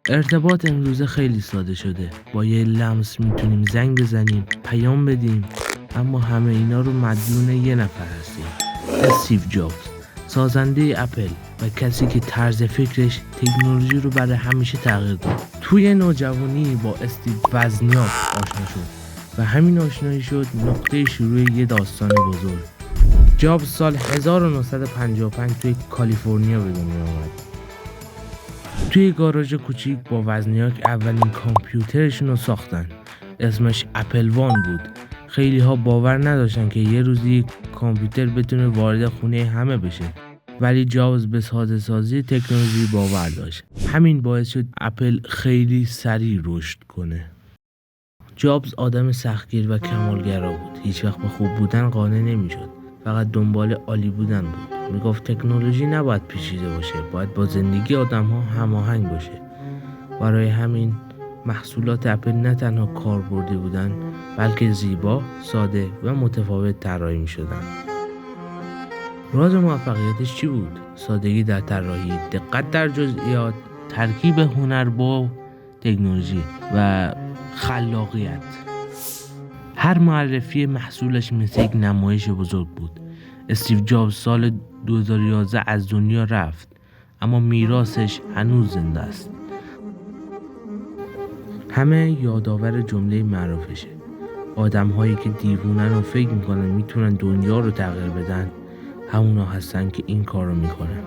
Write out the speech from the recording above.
ارتباط امروزه خیلی ساده شده. با یه لمس میتونیم زنگ بزنیم، پیام بدیم، اما همه اینا رو مدیون یه نفر هستیم. استیو جابز، سازنده اپل و کسی که طرز فکرش تکنولوژی رو برای همیشه تغییر داد. توی نوجوانی با استیو وزنیاک آشنا شد و همین آشنایی شد نقطه شروع یه داستان بزرگ. جابز سال 1955 توی کالیفرنیا به دنیا آمد. توی گاراژ کوچیک با وزنیاک اولین کامپیوترشون رو ساختن. اسمش اپل وان بود. خیلی ها باور نداشتن که یه روزی کامپیوتر بتونه وارد خونه همه بشه، ولی جابز به ساده سازی تکنولوژی باور داشت. همین باعث شد اپل خیلی سریع رشد کنه. جابز آدم سختگیر و کمالگرا بود. هیچ وقت به خوب بودن قانع نمیشد. فقط دنبال عالی بودن بود. میگفت تکنولوژی نباید پیچیده باشه، باید با زندگی آدم‌ها هماهنگ باشه. برای همین محصولات اپل نه تنها کاربردی بودن، بلکه زیبا، ساده و متفاوت طراحی می‌شدن. راز موفقیتش چی بود؟ سادگی در طراحی، دقت در جزئیات، ترکیب هنر با تکنولوژی و خلاقیت. هر معرفی محصولش مثل یک نمایش بزرگ بود. استیو جابز سال 2011 از دنیا رفت، اما میراثش هنوز زنده است. همه یادآور جمله معروفشه: آدم هایی که دیوونن و فکر میکنن میتونن دنیا رو تغییر بدن، همونا هستن که این کار رو میکنن.